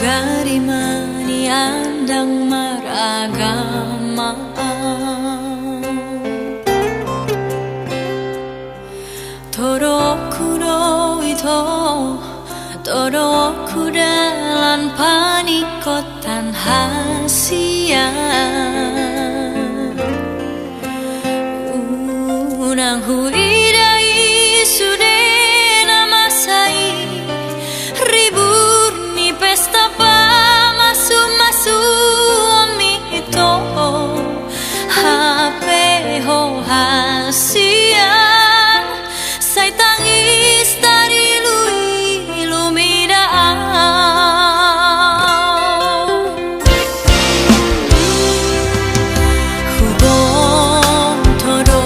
Sugari mani andang maragama Toroku ito Toroku dalan panikotan hasia Unang huidai sudena masai Ribur ni pesta pa masu omito Hape ho hasian Say tangis dari Hubong todo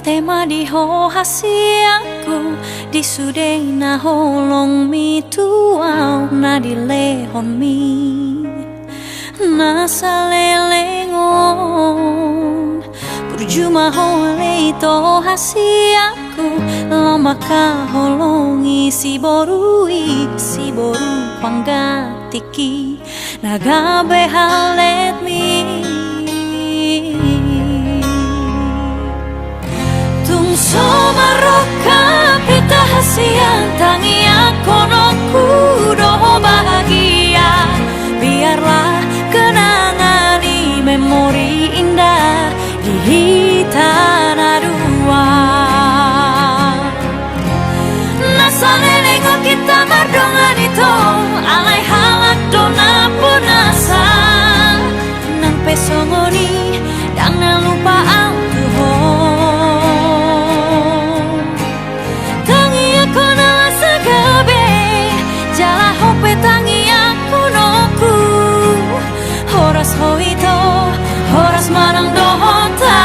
tema di ho hasiaku di sude na holong mi tuau na di lehon mi na salelengon berjumah hole to hasiaku lama ka holongi si boru panggatiki nagabe halet mi Somaroka pita hasian tangi aku no kudo bahagia biarlah kenangan di memori indah di tanah dua nasane nengok kita mardongan itu alai halak dona punasa nang pesongoni dang na lupa hoito horas manang dohota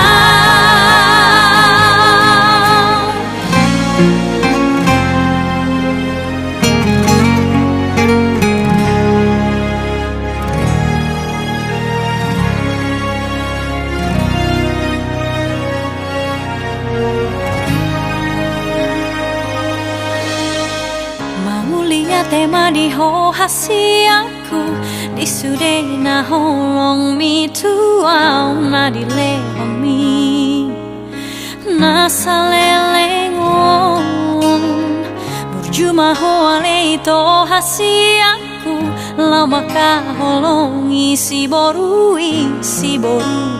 mau lihat tema di ho hasiaku di sude na holong mi tuau na di lehong mi na salelengon berjumah hoale to hasiaku lama ka holongi si boru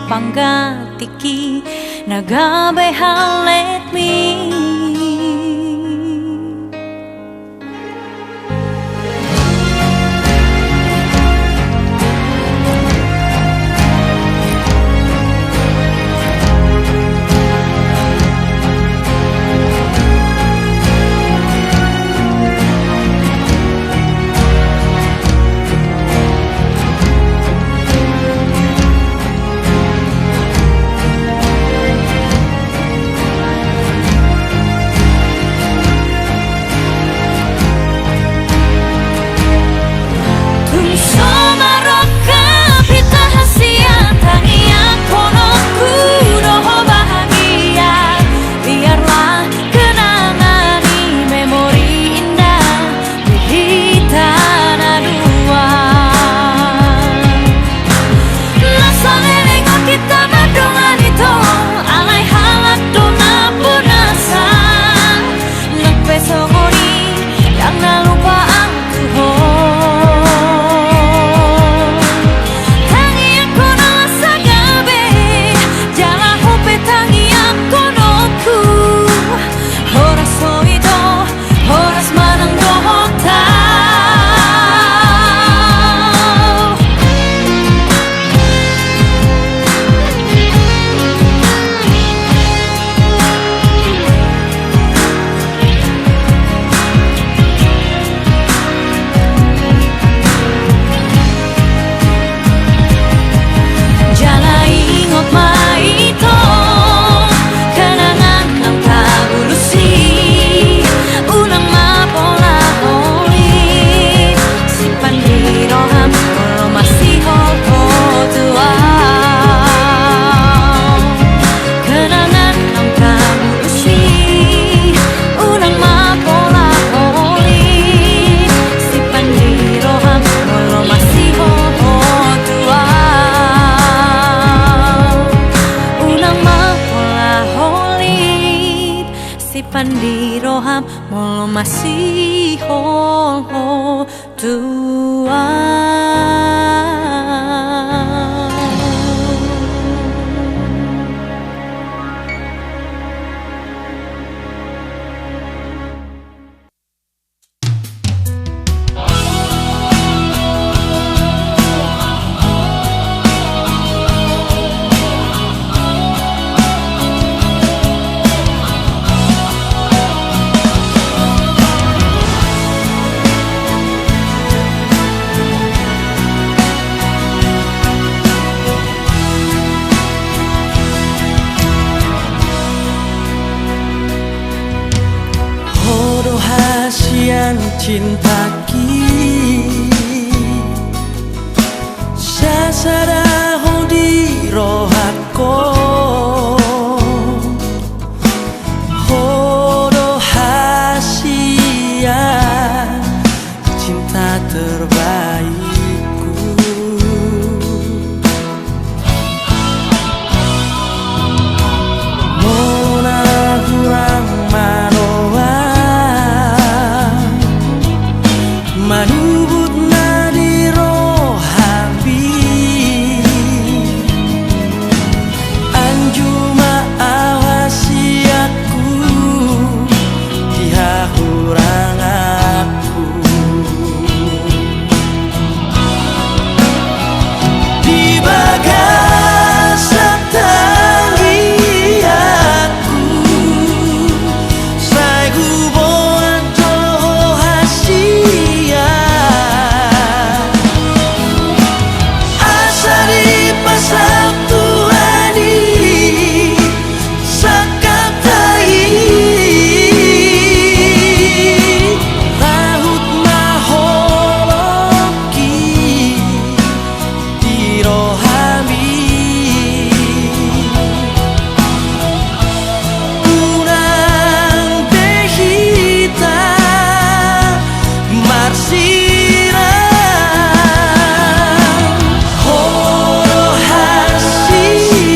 panggatiki nagabe halet mi Pandiroham molo masih ho tua cinta ki sasaraho di rohako hodo hasia cinta terbaikku mona kurang manoa manubut nadi rohabi anjuma awasiaku dihahurang aku di bagasa tangi aku saigu boan toho hasia asa di pasal Tuhani sakatai rahut maholoki di rohami unang dehita marsira horo hasian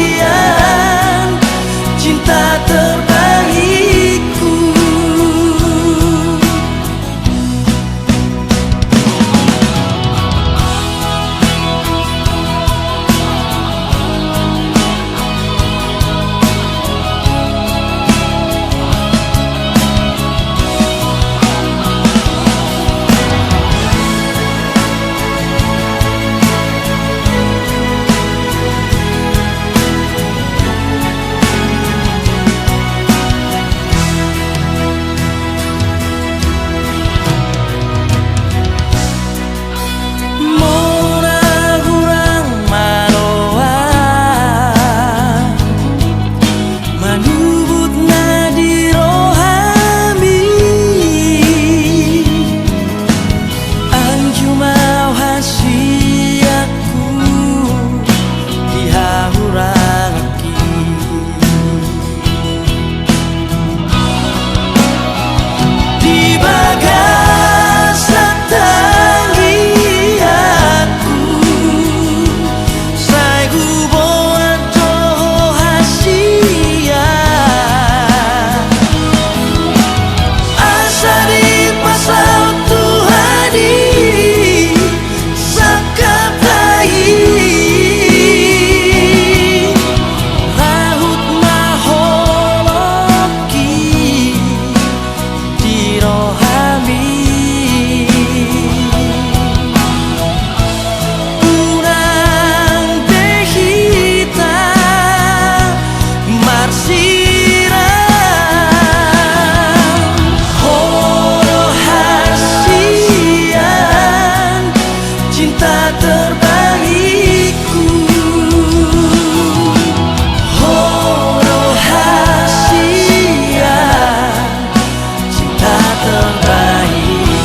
cinta terbaikku mona kurang manoa manubut nadi rohami anjuma hasiaku dihahuraki di bagasa tangi aku saigu boan toho hasia asa di pasal Tuhani sakatai rahut maholoki di rohami unang dehita marsira horo hasian cinta terbaikku horo hasian cinta terbaik.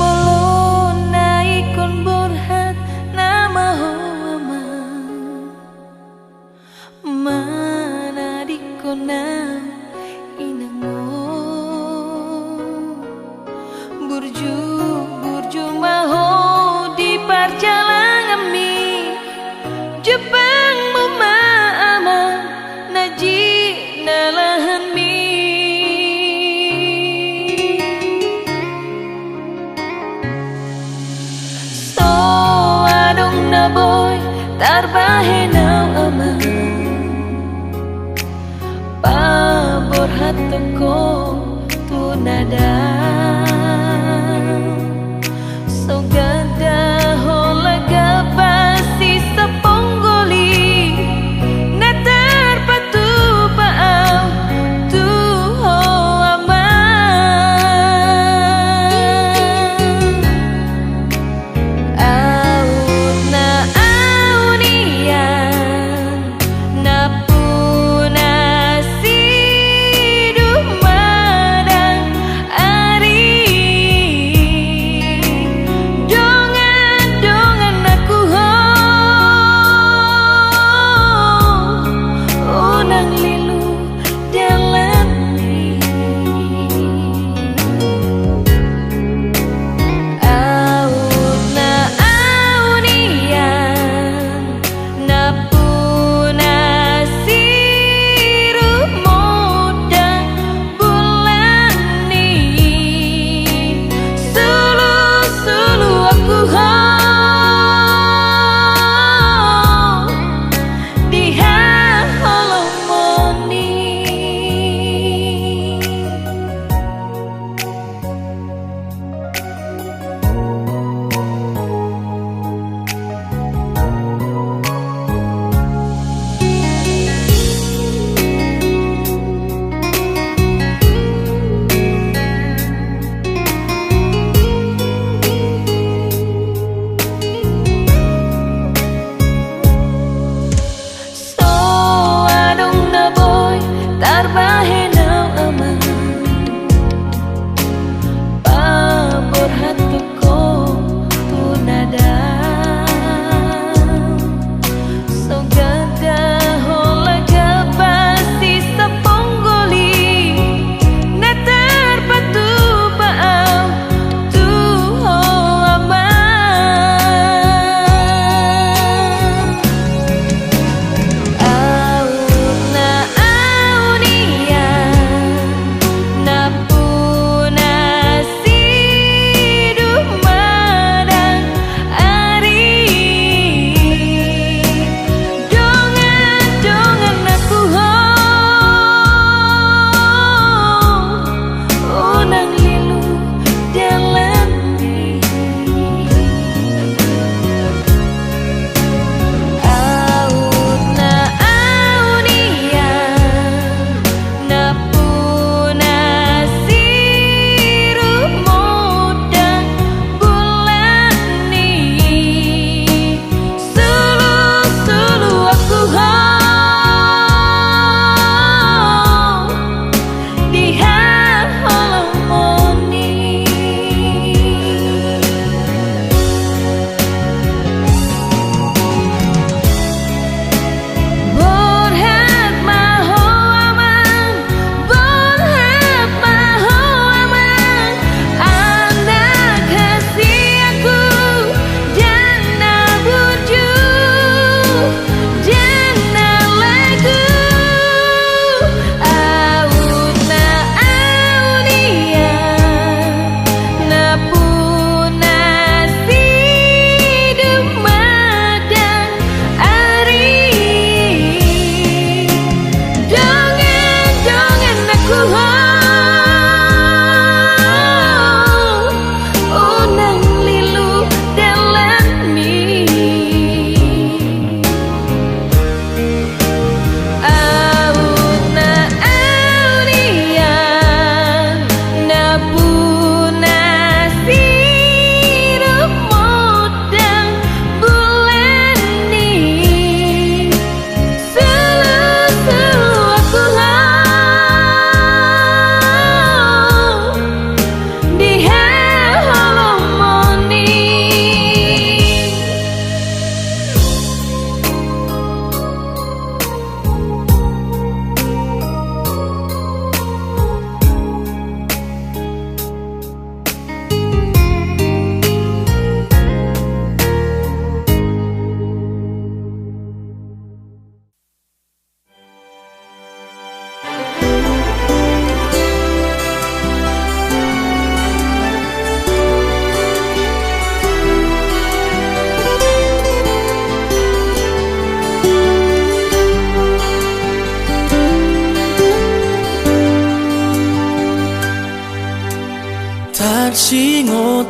Molona ikon borhat nama hoama mana dikona inango burju burju maho di perjalanan mi Jepang mama naji nalahan mi so I don't know nau ama pabor hatuko tunada so gada holaga pasti seponggoli na terpatu paau tuho ama out na aunian na puna siduh madang ari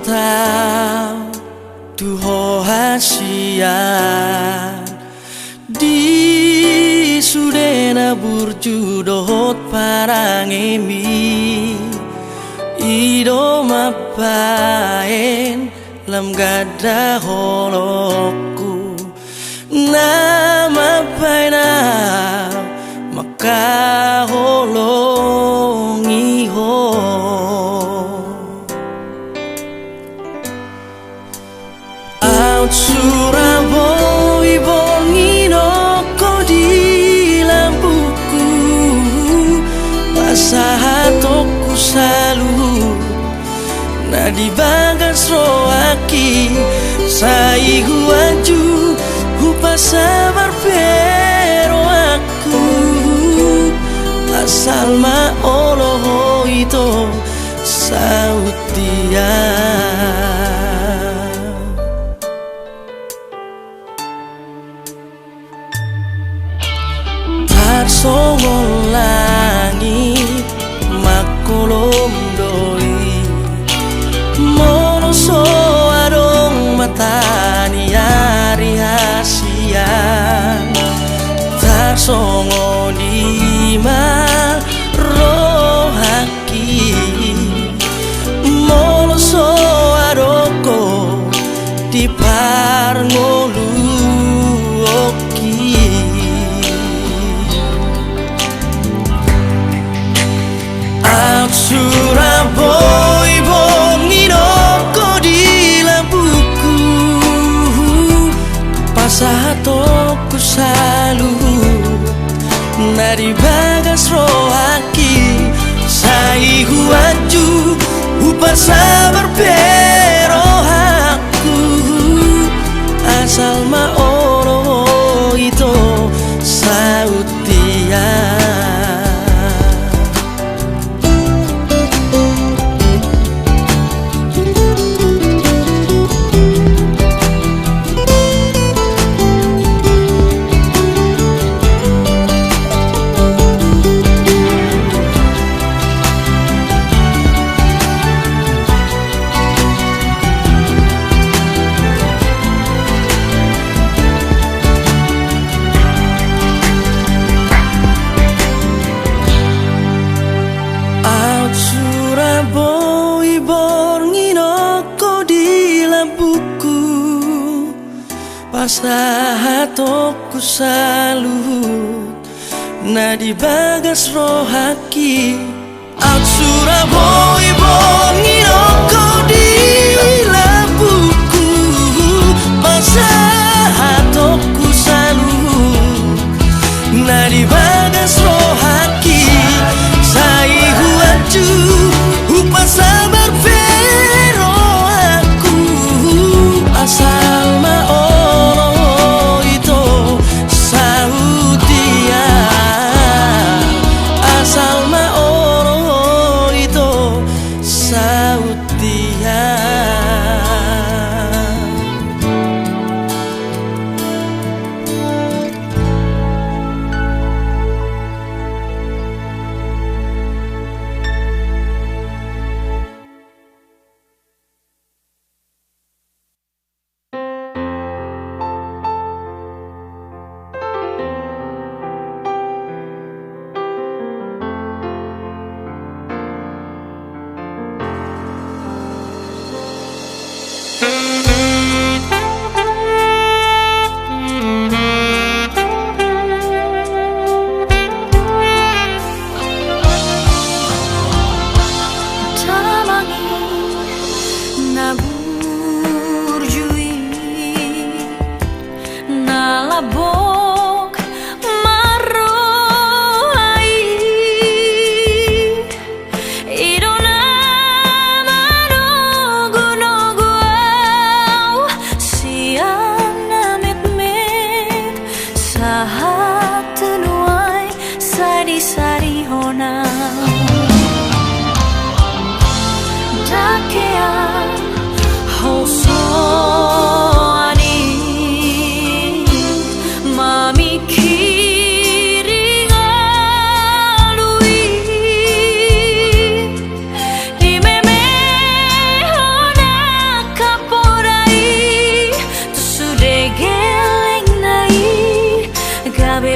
tau duho hasian di sudena burjudot parangemi ido mapaen lam gada holokku nama paina maka holongi ho out Surabaya bongino ko di lampuku pasahatokku salu na di bagas roaki sai guaju hupa sabar pero aku asal ma oloh itu sautia Tarsongol langit makolom doi monoso adong matani hari hasian tarsongo di rohaki monoso adoko di parngolu oki Surabaya bongino ko di lampuku pasahatokku salu nari bagas rohaki sai guaju upa sabar pero aku asal ma oro itu sautia Surabaya bongino ko di lampuku pasahatokku salut na di bagas rohaki out Surabaya bongino ko di lampuku pasahatokku salut na di bagas rohaki sai guaju upa sabar pero aku asal ma olo itu sautia asal ma olo itu sautia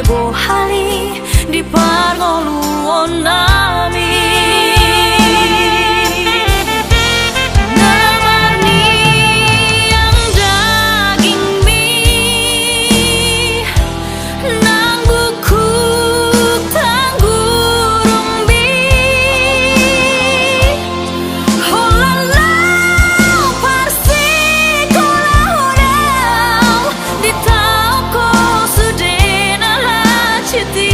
debo hali di pargoluon nami. Namani yang daging mie nang buku tanggurung bi holalau parsi kolau di tauko sudena haciti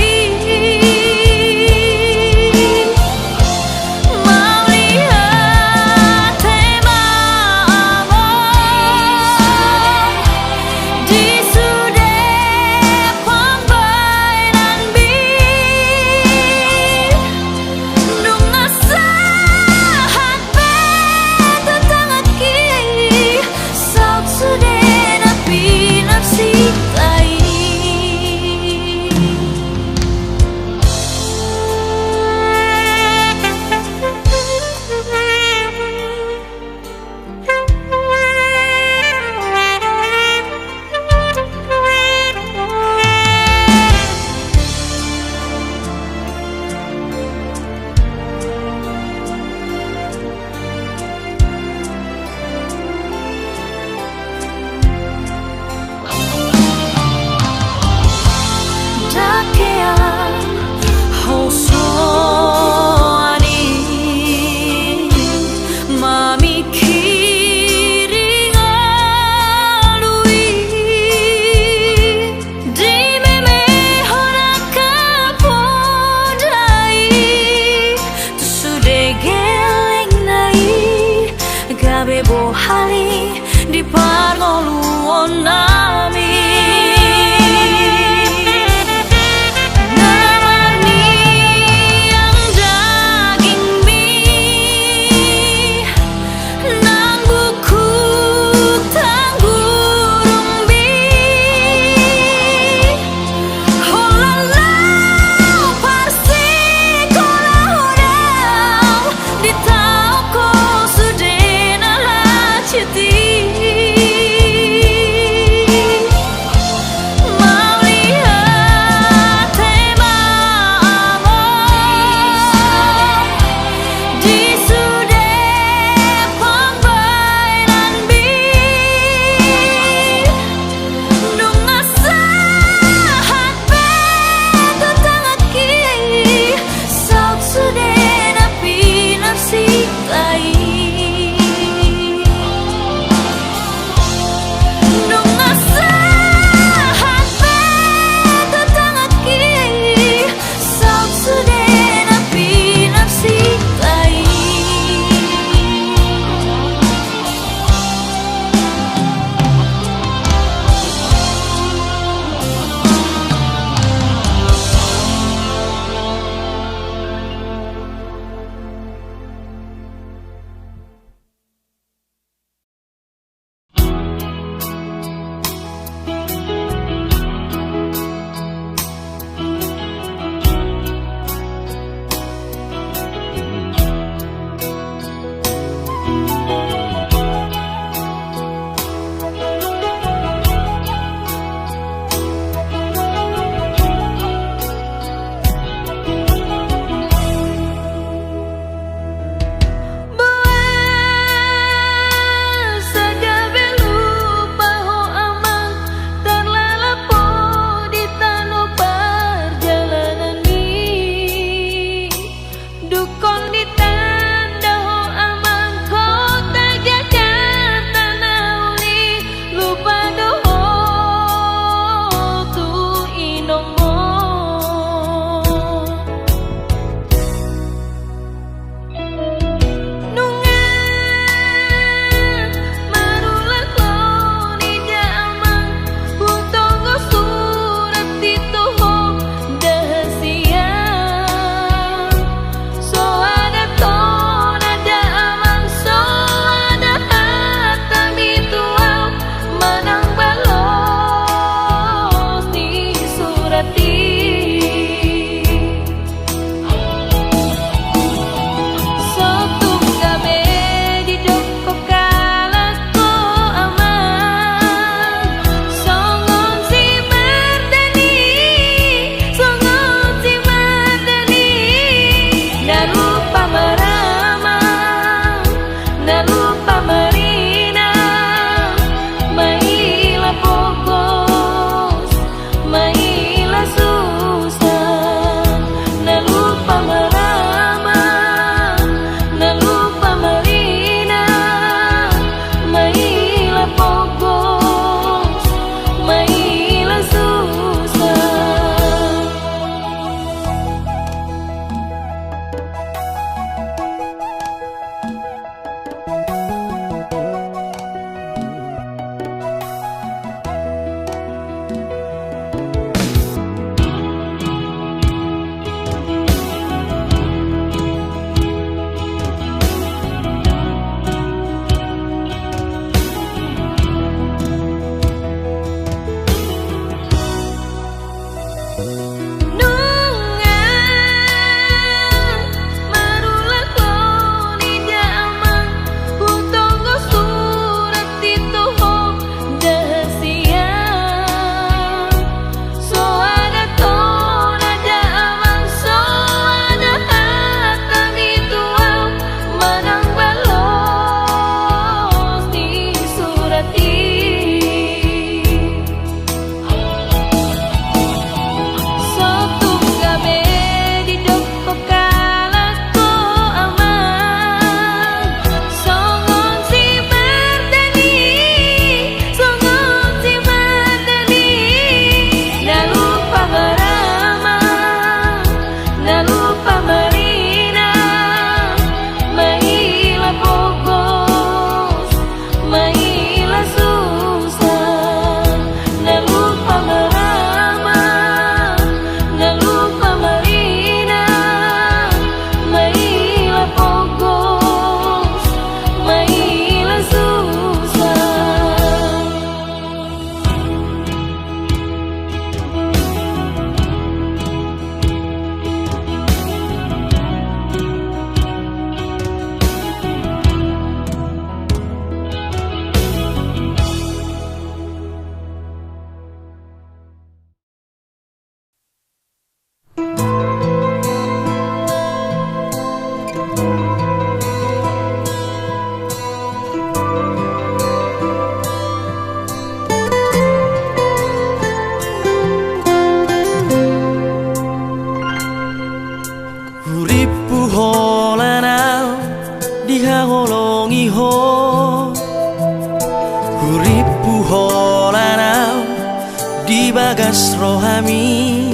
bagas rohami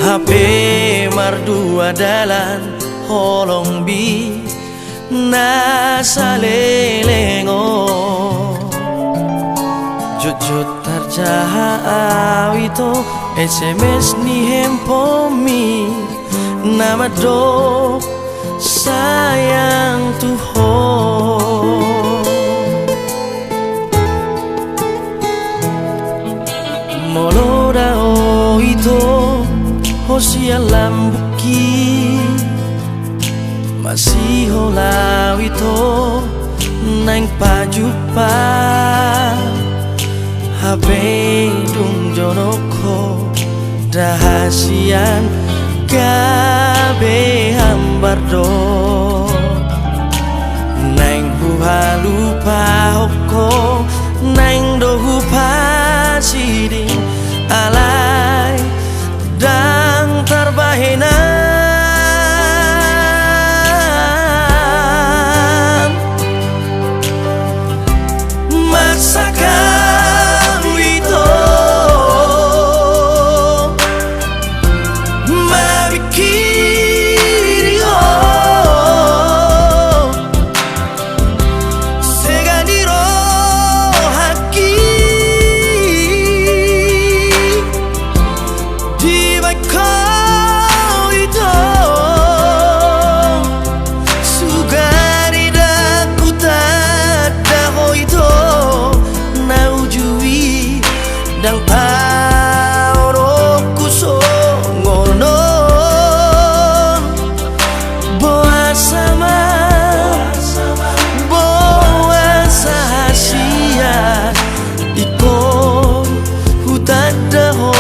HP mardua dalan holong bi nasalelengo jujut tarjaha awito SMS ni hempomi nama do sayang Tuhan moloda o ito hosia lambuki masih holau ito nang pajupa habe dung jonoko dahasian gabe hambardo nang buhalupa hoko nang dohu pasiding alai dang terbahena masakan itu mabikiri seganiro haki di kau itu sugari daku tadaho itu naujui dang paoroku songonon boa sama boa sahasia iko hutadaho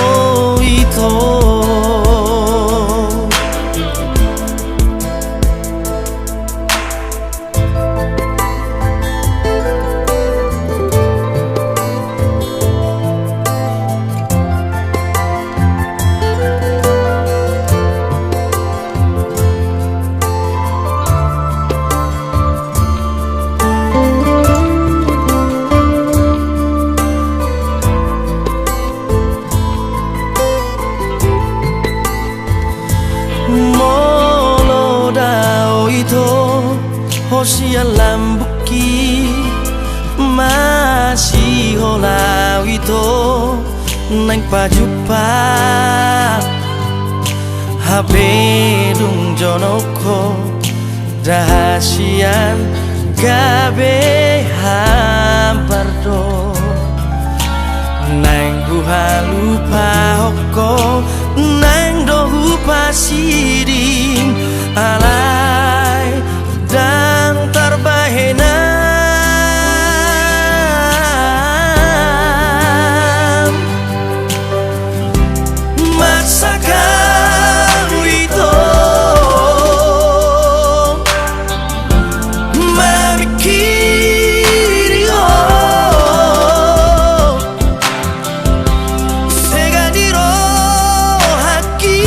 itu molodao itu hosia lambuki masih holau itu nang pajupa HP dung jonoko dahasian gabe hampardo nang buhalupa hoko nang dohu pasiding alai dang terbahena masakan itu mabikiri seganiro haki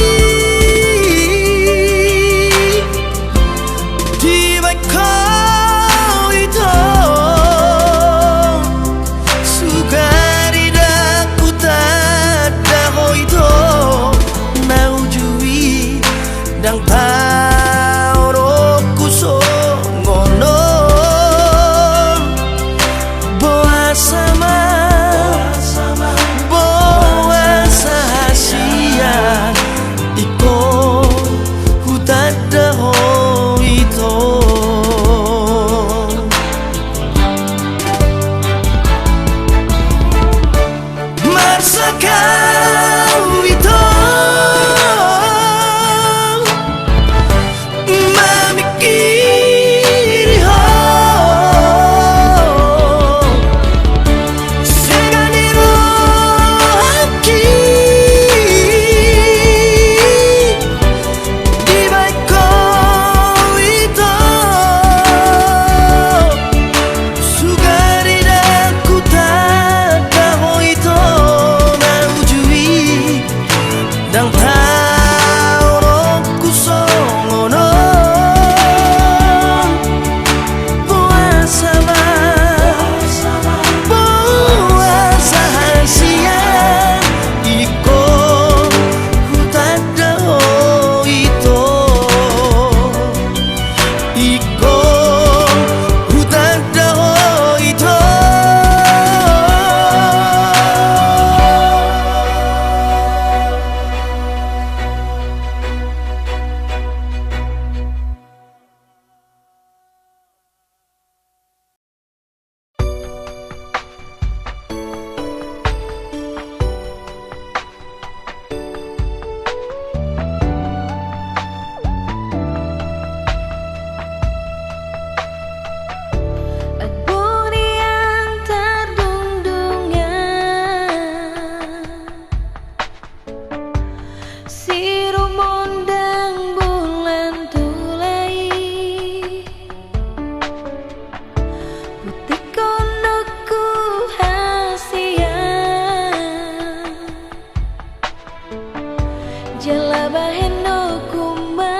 Jala baheno kuma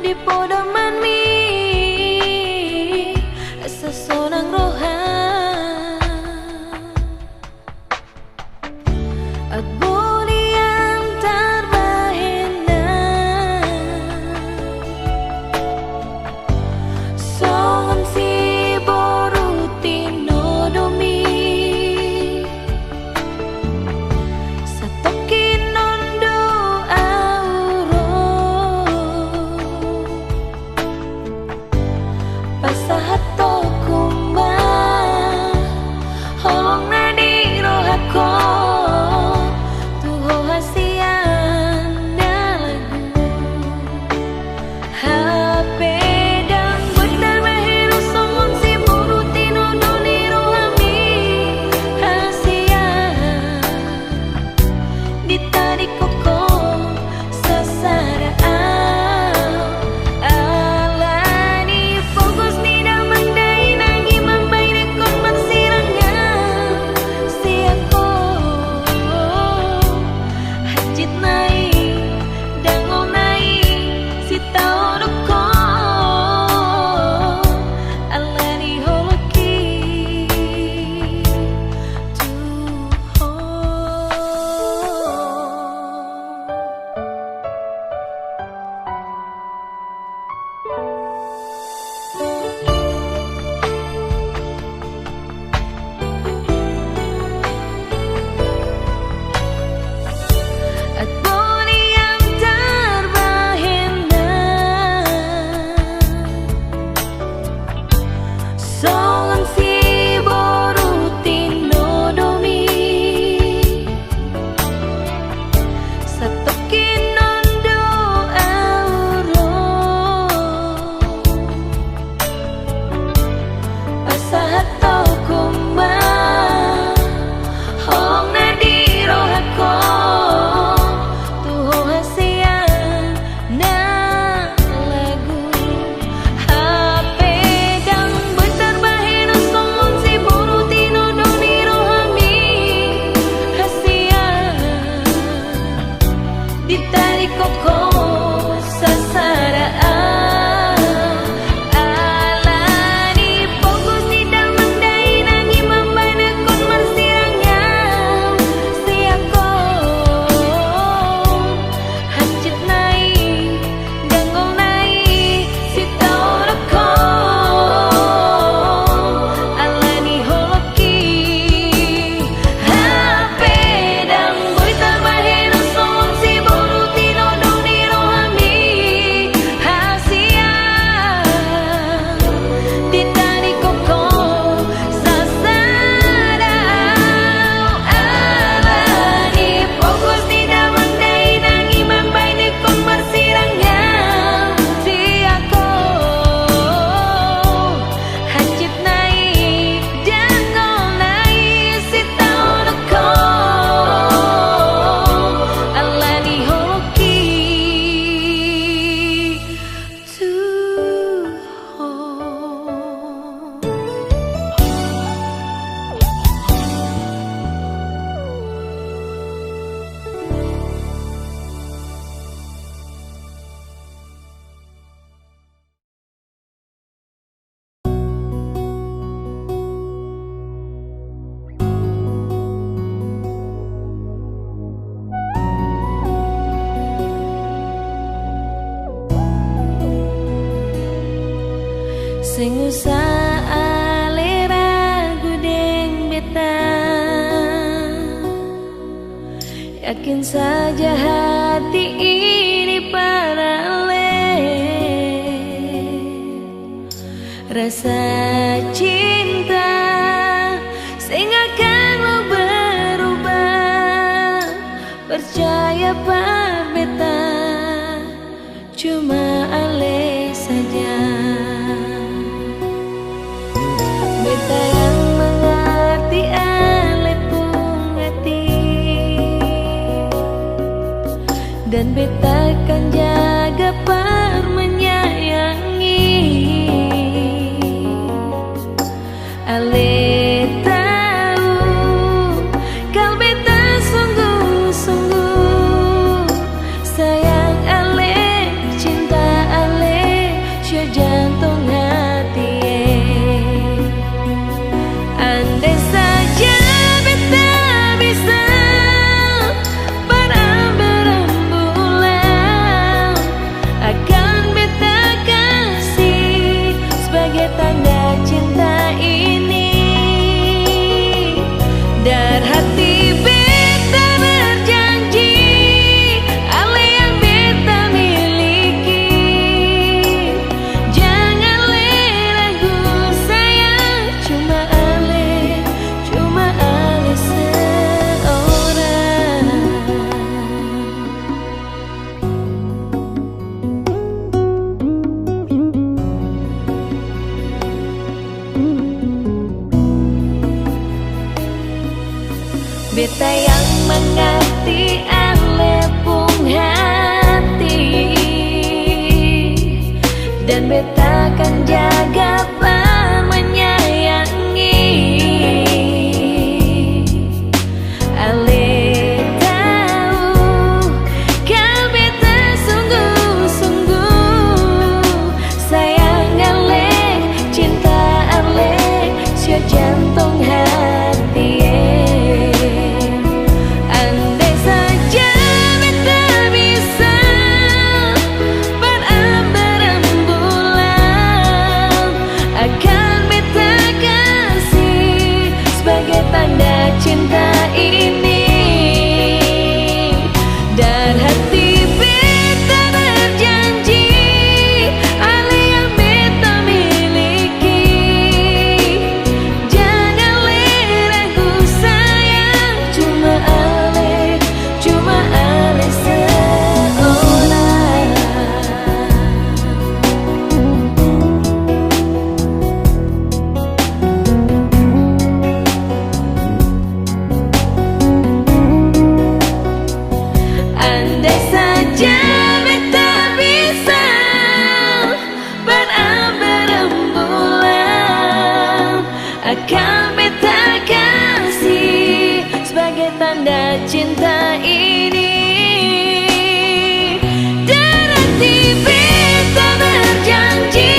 di podaman mi sesonang rohan at bulian tarbahena songon si borutino domi satokin nondo auro pasahato kumba holong nadi rohako tuho hasian lagu HP dan benar mahero songon si burutino doni rohami hasian ditarik koko sasaraan alani fokus ni damang dai nagi mambay rekon mansirangan si ako hajit nai dangol nai si tao ko alani holoki tuho at bulian tarbahena songon si borutino domi satokin nondo auro pasahato kumba holong nadi rohako tuho hasian na lagu HP dan benar baheno songon si borutino doni rohami hasian ditarik koko sasaraan alani fokus di damang dai nagi mambay nekon mansirangan si ako hajit nai dangol nai si tao ko alani holoki HP dan boy tarbaheno songon si borutino doni rohami hasian ditarik koko sasaraan alani fokus di damang dai nagi mambay nekon mansirangan si ako hajit nai dangol nai si tao ko alani holoki tuho. Sing usah alera gudeng beta yakin saja hati ini paralel rasa cinta sing akan lo berubah percaya par beta cuma ale saja beta yang mengerti ale pun hati dan beta akan jaga par menyayangi ale tahu kau beta sungguh-sungguh dan beta akan jaga lan menyayangi. Ale tahu kau beta sungguh-sungguh sayang ale, cinta ale, sio jantung hati. Andai saja beta bisa berbulan, akan beta kasih sebagai tanda cinta ini. Dan hati beta berjanji, ale yang beta miliki. Jangan ragu sayang, cuma ale seorang. Andai saja beta bisa berbulan, akan beta kasih sebagai tanda cinta ini. Dan hati beta berjanji,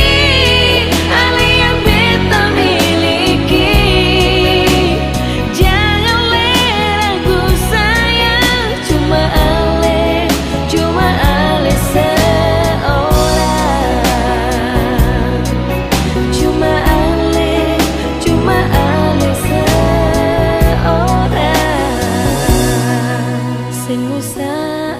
ale yang beta miliki. Jangan ragu sayang, cuma ale seorang. Cuma ale seorang. Sing usah